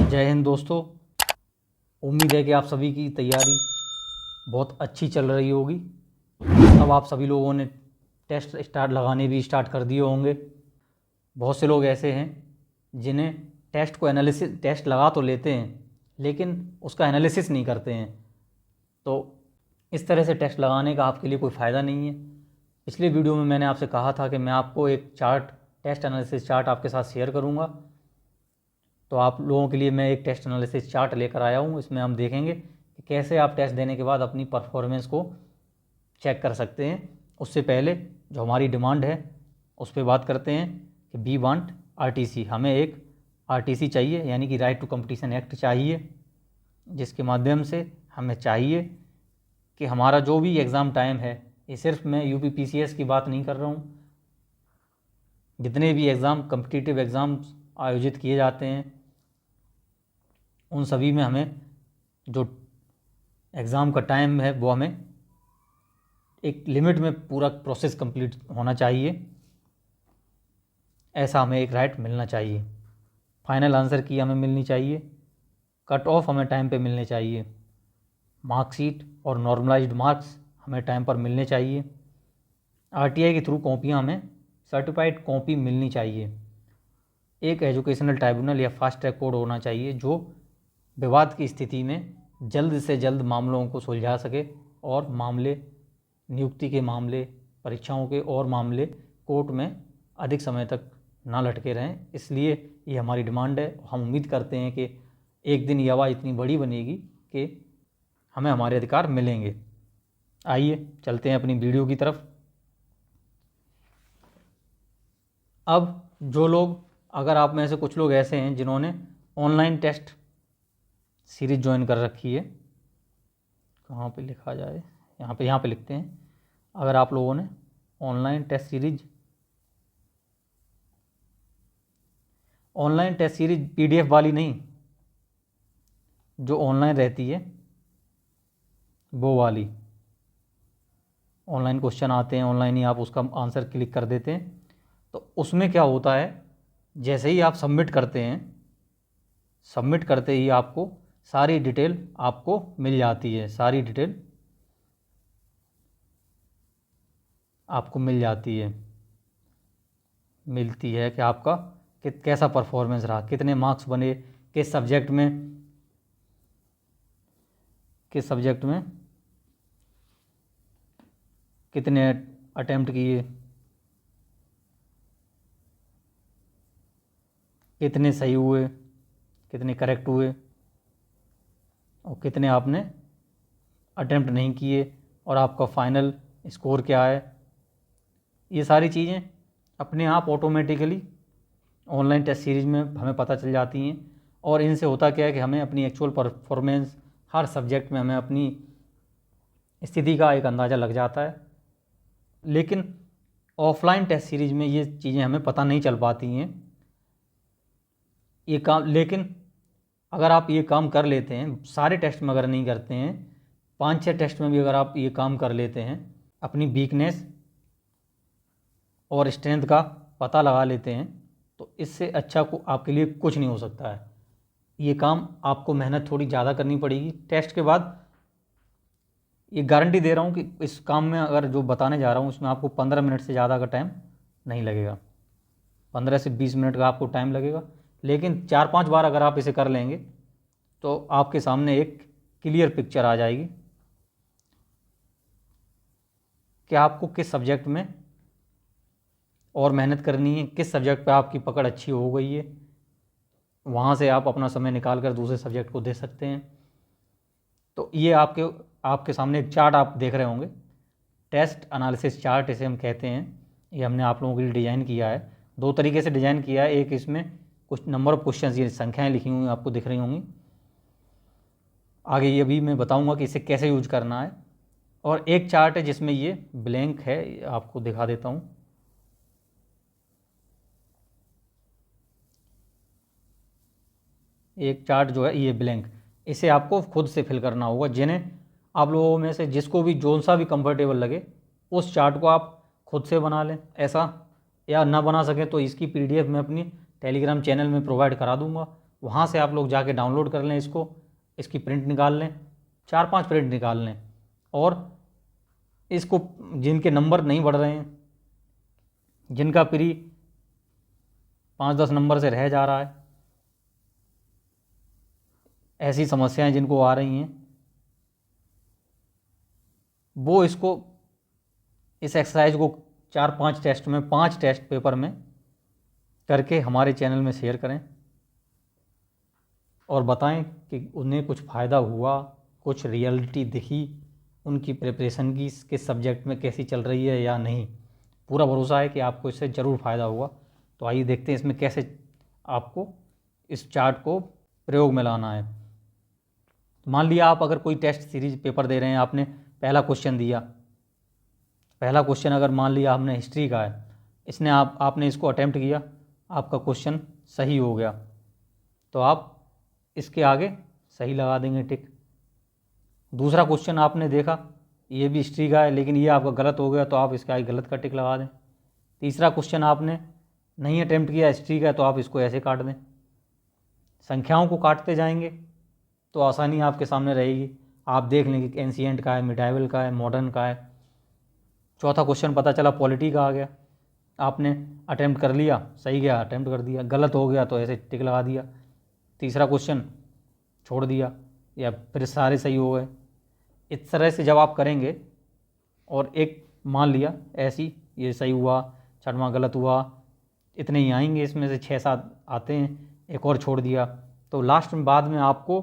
जय हिंद दोस्तों। उम्मीद है कि आप सभी की तैयारी बहुत अच्छी चल रही होगी। अब आप सभी लोगों ने टेस्ट लगाने भी स्टार्ट कर दिए होंगे। बहुत से लोग ऐसे हैं जिन्हें टेस्ट लगा तो लेते हैं लेकिन उसका एनालिसिस नहीं करते हैं। तो इस तरह से टेस्ट लगाने का आपके लिए कोई फ़ायदा नहीं है। पिछले वीडियो में मैंने आपसे कहा था कि मैं आपको एक टेस्ट एनालिसिस चार्ट आपके साथ शेयर करूँगा। तो आप लोगों के लिए मैं एक टेस्ट एनालिसिस चार्ट लेकर आया हूँ। इसमें हम देखेंगे कि कैसे आप टेस्ट देने के बाद अपनी परफॉर्मेंस को चेक कर सकते हैं। उससे पहले जो हमारी डिमांड है उस पर बात करते हैं कि वी वांट आरटीसी। हमें एक आरटीसी चाहिए, यानी कि राइट टू कंपटीशन एक्ट चाहिए, जिसके माध्यम से हमें चाहिए कि हमारा जो भी एग्ज़ाम टाइम है, ये सिर्फ मैं यूपीपीसीएस की बात नहीं कर रहा हूँ, जितने भी एग्ज़ाम कम्पिटिटिव एग्ज़ाम्स आयोजित किए जाते हैं उन सभी में हमें जो एग्ज़ाम का टाइम है वो हमें एक लिमिट में पूरा प्रोसेस कंप्लीट होना चाहिए। ऐसा हमें एक राइट मिलना चाहिए। फाइनल आंसर की हमें मिलनी चाहिए। कट ऑफ हमें टाइम पे मिलने चाहिए। मार्कशीट और नॉर्मलाइज्ड मार्क्स हमें टाइम पर मिलने चाहिए। आरटीआई के थ्रू कॉपियाँ हमें सर्टिफाइड कॉपी मिलनी चाहिए। एक एजुकेशनल ट्राइब्यूनल या फास्ट ट्रैक कोर्ट होना चाहिए जो विवाद की स्थिति में जल्द से जल्द मामलों को सुलझा सके और मामले, नियुक्ति के मामले, परीक्षाओं के और मामले कोर्ट में अधिक समय तक ना लटके रहें। इसलिए ये हमारी डिमांड है। हम उम्मीद करते हैं कि एक दिन ये आवाज़ इतनी बड़ी बनेगी कि हमें हमारे अधिकार मिलेंगे। आइए चलते हैं अपनी वीडियो की तरफ। अब जो लोग, अगर आप में से कुछ लोग ऐसे हैं जिन्होंने ऑनलाइन टेस्ट सीरीज ज्वाइन कर रखी है, कहाँ पे लिखा जाए, यहाँ पे लिखते हैं। अगर आप लोगों ने ऑनलाइन टेस्ट सीरीज पीडीएफ वाली नहीं, जो ऑनलाइन रहती है वो वाली, ऑनलाइन क्वेश्चन आते हैं, ऑनलाइन ही आप उसका आंसर क्लिक कर देते हैं, तो उसमें क्या होता है, जैसे ही आप सबमिट करते हैं, सबमिट करते ही आपको सारी डिटेल आपको मिल जाती है। सारी डिटेल आपको मिलती है कि आपका कैसा परफॉर्मेंस रहा, कितने मार्क्स बने, किस सब्जेक्ट में कितने अटेम्प्ट किए, कितने सही हुए, कितने करेक्ट हुए और कितने आपने अटेम्प्ट नहीं किए, और आपका फाइनल स्कोर क्या है। ये सारी चीज़ें अपने आप ऑटोमेटिकली ऑनलाइन टेस्ट सीरीज में हमें पता चल जाती हैं। और इनसे होता क्या है कि हमें अपनी एक्चुअल परफॉर्मेंस हर सब्जेक्ट में, हमें अपनी स्थिति का एक अंदाज़ा लग जाता है। लेकिन ऑफलाइन टेस्ट सीरीज में ये चीज़ें हमें पता नहीं चल पाती हैं ये काम। लेकिन अगर आप ये काम कर लेते हैं, सारे टेस्ट में अगर नहीं करते हैं, 5-6 टेस्ट में भी अगर आप ये काम कर लेते हैं, अपनी वीकनेस और स्ट्रेंथ का पता लगा लेते हैं, तो इससे अच्छा को आपके लिए कुछ नहीं हो सकता है। ये काम आपको मेहनत थोड़ी ज़्यादा करनी पड़ेगी टेस्ट के बाद। ये गारंटी दे रहा हूँ कि इस काम में, अगर जो बताने जा रहा हूँ, इसमें आपको 15 मिनट से ज़्यादा का टाइम नहीं लगेगा। 15 से 20 मिनट का आपको टाइम लगेगा। लेकिन 4-5 बार अगर आप इसे कर लेंगे तो आपके सामने एक क्लियर पिक्चर आ जाएगी कि आपको किस सब्जेक्ट में और मेहनत करनी है, किस सब्जेक्ट पे आपकी पकड़ अच्छी हो गई है, वहाँ से आप अपना समय निकाल कर दूसरे सब्जेक्ट को दे सकते हैं। तो ये आपके सामने एक चार्ट आप देख रहे होंगे, टेस्ट एनालिसिस चार्ट इसे हम कहते हैं। ये हमने आप लोगों के लिए डिज़ाइन किया है, 2 तरीके से डिज़ाइन किया है। एक, इसमें कुछ नंबर ऑफ क्वेश्चन, ये संख्याएँ लिखी हुई आपको दिख रही होंगी। आगे ये भी मैं बताऊंगा कि इसे कैसे यूज करना है। और एक चार्ट है जिसमें ये ब्लैंक है, आपको दिखा देता हूँ। एक चार्ट जो है ये ब्लैंक, इसे आपको खुद से फिल करना होगा। जिन्हें आप लोगों में से जिसको भी जो सा भी कंफर्टेबल लगे, उस चार्ट को आप खुद से बना लें। ऐसा, या ना बना सकें तो इसकी पीडीएफ मैं अपनी टेलीग्राम चैनल में प्रोवाइड करा दूंगा, वहाँ से आप लोग जाके डाउनलोड कर लें इसको, इसकी प्रिंट निकाल लें, 4-5 प्रिंट निकाल लें। और इसको जिनके नंबर नहीं बढ़ रहे हैं, जिनका प्री 5-10 नंबर से रह जा रहा है, ऐसी समस्याएं जिनको आ रही हैं, वो इसको इस एक्सरसाइज को 4-5 टेस्ट में, 5 टेस्ट पेपर में करके हमारे चैनल में शेयर करें और बताएं कि उन्हें कुछ फ़ायदा हुआ, कुछ रियलिटी दिखी, उनकी प्रिपरेशन की किस सब्जेक्ट में कैसी चल रही है या नहीं। पूरा भरोसा है कि आपको इससे ज़रूर फ़ायदा होगा। तो आइए देखते हैं इसमें कैसे आपको इस चार्ट को प्रयोग में लाना है। मान लिया आप अगर कोई टेस्ट सीरीज पेपर दे रहे हैं, आपने पहला क्वेश्चन दिया, पहला क्वेश्चन अगर मान लिया हमने हिस्ट्री का है, इसने आपने इसको अटेम्प्ट किया, आपका क्वेश्चन सही हो गया, तो आप इसके आगे सही लगा देंगे टिक। दूसरा क्वेश्चन आपने देखा, ये भी हिस्ट्री का है लेकिन ये आपका गलत हो गया, तो आप इसके आगे गलत का टिक लगा दें। तीसरा क्वेश्चन आपने नहीं अटेम्प्ट किया हिस्ट्री का, तो आप इसको ऐसे काट दें। संख्याओं को काटते जाएंगे तो आसानी आपके सामने रहेगी। आप देख लेंगे कि एंशिएंट का है, मिडाइवल का है, मॉडर्न का है। चौथा क्वेश्चन पता चला पॉलिटी का आ गया, आपने अटेम्प्ट कर लिया, सही गया अटेम्प्ट कर दिया, गलत हो गया तो ऐसे टिक लगा दिया। तीसरा क्वेश्चन छोड़ दिया या फिर सारे सही हो गए। इस तरह से जब आप करेंगे और एक मान लिया ऐसी ये सही हुआ, छठवां गलत हुआ, इतने ही आएंगे, इसमें से 6-7 आते हैं, एक और छोड़ दिया, तो लास्ट में बाद में आपको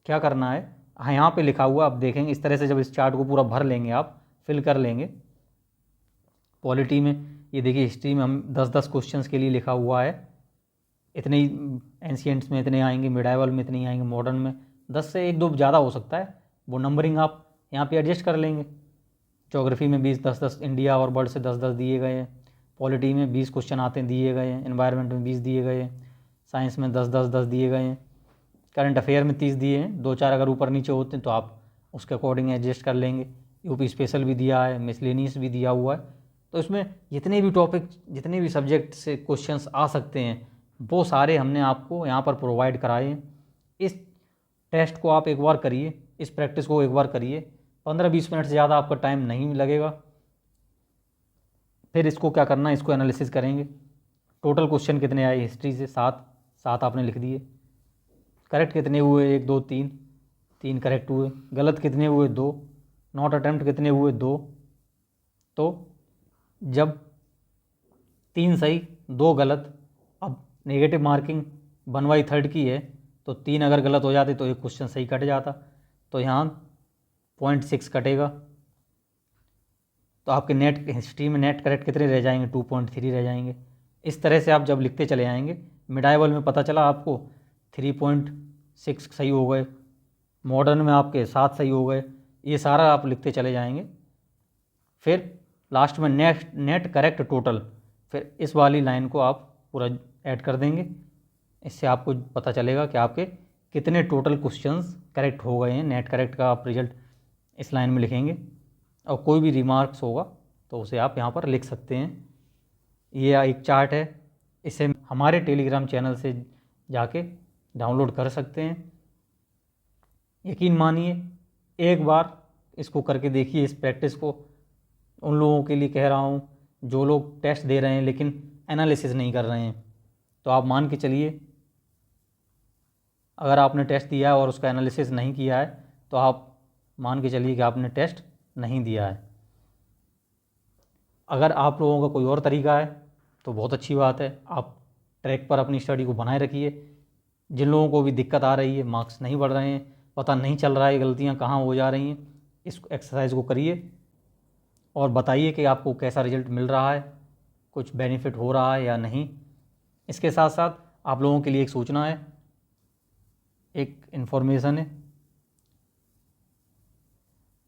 क्या करना है, हाँ यहाँ पे लिखा हुआ आप देखेंगे। इस तरह से जब इस चार्ट को पूरा भर लेंगे, आप फिल कर लेंगे। पॉलिटी में ये देखिए, हिस्ट्री में हम 10-10 क्वेश्चंस के लिए लिखा हुआ है, इतने ही एंशिएंट्स में इतने आएंगे, मिडाइवल में इतने ही आएंगे, मॉडर्न में 10 से 1-2 ज़्यादा हो सकता है, वो नंबरिंग आप यहाँ पे एडजस्ट कर लेंगे। ज्योग्राफी में 20-10-10, इंडिया और वर्ल्ड से 10-10 दिए गए हैं। पॉलिटी में 20 क्वेश्चन आते हैं, दिए गए हैं। एनवायरनमेंट में 20 दिए गए हैं। साइंस में 10-10-10 दिए गए हैं। करंट अफेयर में 30 दिए हैं। 2-4 अगर ऊपर नीचे होते हैं तो आप उसके अकॉर्डिंग एडजस्ट कर लेंगे। यूपी स्पेशल भी दिया है, मिसलेनियस भी दिया हुआ है। तो इसमें जितने भी टॉपिक, जितने भी सब्जेक्ट से क्वेश्चंस आ सकते हैं, वो सारे हमने आपको यहाँ पर प्रोवाइड कराए हैं। इस टेस्ट को आप एक बार करिए, इस प्रैक्टिस को एक बार करिए, 15-20 मिनट से ज़्यादा आपका टाइम नहीं लगेगा। फिर इसको क्या करना है, इसको एनालिसिस करेंगे। टोटल क्वेश्चन कितने आए हिस्ट्री से? 7 आपने लिख दिए। करेक्ट कितने हुए? 1 2 3 करेक्ट हुए। गलत कितने हुए? 2। नॉट अटेम्प्ट कितने हुए? 2। तो जब 3 सही 2 गलत, अब नेगेटिव मार्किंग 1/3 की है, तो 3 अगर गलत हो जाते तो एक क्वेश्चन सही कट जाता, तो यहाँ 0.6 कटेगा। तो आपके नेट हिस्ट्री में नेट करेक्ट कितने रह जाएंगे? 2.3 रह जाएंगे। इस तरह से आप जब लिखते चले आएंगे, मिडाइवल में पता चला आपको 3.6 सही हो गए, मॉडर्न में आपके 7 सही हो गए, ये सारा आप लिखते चले जाएंगे। फिर लास्ट में नेट करेक्ट टोटल, फिर इस वाली लाइन को आप पूरा ऐड कर देंगे। इससे आपको पता चलेगा कि आपके कितने टोटल क्वेश्चंस करेक्ट हो गए हैं। नेट करेक्ट का आप रिजल्ट इस लाइन में लिखेंगे, और कोई भी रिमार्क्स होगा तो उसे आप यहाँ पर लिख सकते हैं। ये एक चार्ट है, इसे हमारे टेलीग्राम चैनल से जाके डाउनलोड कर सकते हैं। यकीन मानिए, एक बार इसको करके देखिए इस प्रैक्टिस को। उन लोगों के लिए कह रहा हूँ जो लोग टेस्ट दे रहे हैं लेकिन एनालिसिस नहीं कर रहे हैं, तो आप मान के चलिए, अगर आपने टेस्ट दिया है और उसका एनालिसिस नहीं किया है, तो आप मान के चलिए कि आपने टेस्ट नहीं दिया है। अगर आप लोगों का कोई और तरीका है तो बहुत अच्छी बात है, आप ट्रैक पर अपनी स्टडी को बनाए रखिए। जिन लोगों को भी दिक्कत आ रही है, मार्क्स नहीं बढ़ रहे हैं, पता नहीं चल रहा है गलतियां कहाँ हो जा रही हैं, इस एक्सरसाइज को करिए और बताइए कि आपको कैसा रिजल्ट मिल रहा है, कुछ बेनिफिट हो रहा है या नहीं। इसके साथ साथ आप लोगों के लिए एक सूचना है, एक इन्फॉर्मेशन है।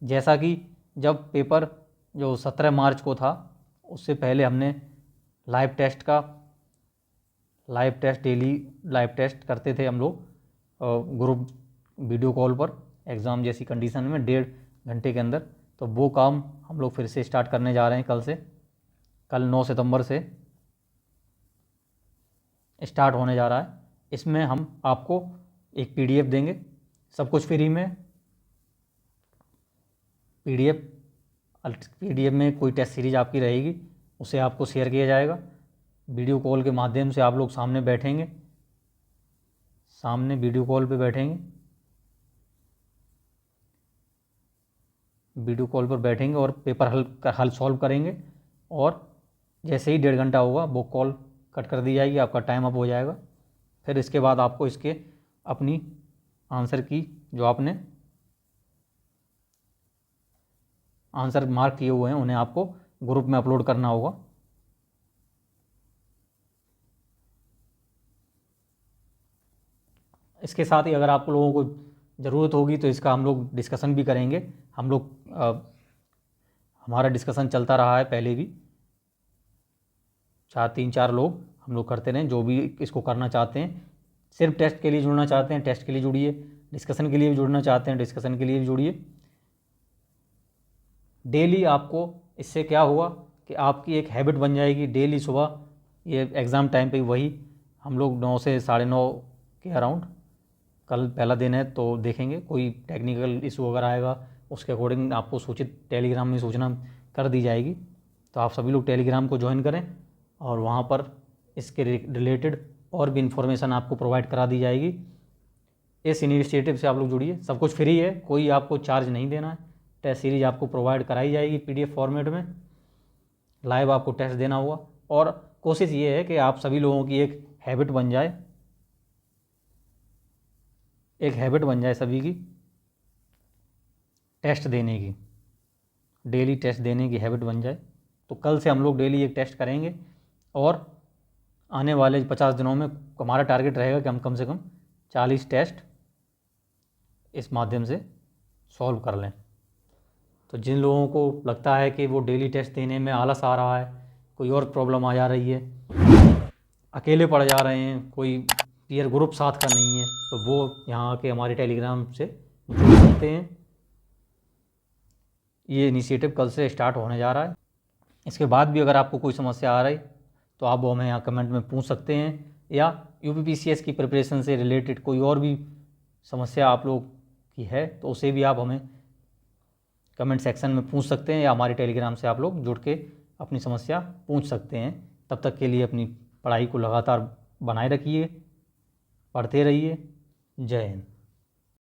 जैसा कि जब पेपर जो 17 मार्च को था, उससे पहले हमने live test daily live test करते थे हम लोग ग्रुप वीडियो कॉल पर, एग्ज़ाम जैसी कंडीशन में 1.5 घंटे के अंदर। तो वो काम हम लोग फिर से स्टार्ट करने जा रहे हैं कल से। कल 9 सितंबर से स्टार्ट होने जा रहा है। इसमें हम आपको एक PDF देंगे, सब कुछ फ्री में। PDF में कोई टेस्ट सीरीज आपकी रहेगी, उसे आपको शेयर किया जाएगा। वीडियो कॉल के माध्यम से आप लोग सामने बैठेंगे, सामने वीडियो कॉल पे बैठेंगे, वीडियो कॉल पर बैठेंगे और पेपर हल सॉल्व करेंगे। और जैसे ही 1.5 घंटा होगा वो कॉल कट कर दी जाएगी, आपका टाइम अप हो जाएगा। फिर इसके बाद आपको इसके अपनी आंसर की जो आपने आंसर मार्क किए हुए हैं उन्हें आपको ग्रुप में अपलोड करना होगा। इसके साथ ही अगर आप लोगों को ज़रूरत होगी तो इसका हम लोग डिस्कशन भी करेंगे। हम लोग हमारा डिस्कशन चलता रहा है पहले भी, 3-4 लोग हम लोग करते रहें। जो भी इसको करना चाहते हैं, सिर्फ टेस्ट के लिए जुड़ना चाहते हैं टेस्ट के लिए जुड़िए, डिस्कशन के लिए भी जुड़ना चाहते हैं डिस्कशन के लिए भी जुड़िए। डेली आपको इससे क्या हुआ कि आपकी एक हैबिट बन जाएगी। डेली सुबह ये एग्ज़ाम टाइम पे वही हम लोग 9 से 9:30 के अराउंड, कल पहला दिन है तो देखेंगे, कोई टेक्निकल इशू वगैरह आएगा उसके अकॉर्डिंग आपको सूचित टेलीग्राम में सूचना कर दी जाएगी। तो आप सभी लोग टेलीग्राम को ज्वाइन करें और वहाँ पर इसके रिलेटेड और भी इन्फॉर्मेशन आपको प्रोवाइड करा दी जाएगी। इस इनिशिएटिव से आप लोग जुड़िए, सब कुछ फ्री है, कोई आपको चार्ज नहीं देना है। टेस्ट सीरीज आपको प्रोवाइड कराई जाएगी PDF फॉर्मेट में, लाइव आपको टेस्ट देना होगा। और कोशिश ये है कि आप सभी लोगों की एक हैबिट बन जाए, एक हैबिट बन जाए सभी की टेस्ट देने की, डेली टेस्ट देने की हैबिट बन जाए। तो कल से हम लोग डेली एक टेस्ट करेंगे और आने वाले 50 दिनों में हमारा टारगेट रहेगा कि हम कम से कम 40 टेस्ट इस माध्यम से सॉल्व कर लें। तो जिन लोगों को लगता है कि वो डेली टेस्ट देने में आलस आ रहा है, कोई और प्रॉब्लम आ जा रही है, अकेले पड़ जा रहे हैं, कोई पीयर ग्रुप साथ का नहीं है, तो वो यहाँ आके हमारे टेलीग्राम से जुड़ सकते हैं। ये इनिशिएटिव कल से स्टार्ट होने जा रहा है। इसके बाद भी अगर आपको कोई समस्या आ रही तो आप वो हमें यहाँ कमेंट में पूछ सकते हैं, या UPPCS की प्रिपरेशन से रिलेटेड कोई और भी समस्या आप लोग की है तो उसे भी आप हमें कमेंट सेक्शन में पूछ सकते हैं, या हमारे टेलीग्राम से आप लोग जुड़ के अपनी समस्या पूछ सकते हैं। तब तक के लिए अपनी पढ़ाई को लगातार बनाए रखिए, पढ़ते रहिए। जय हिंद।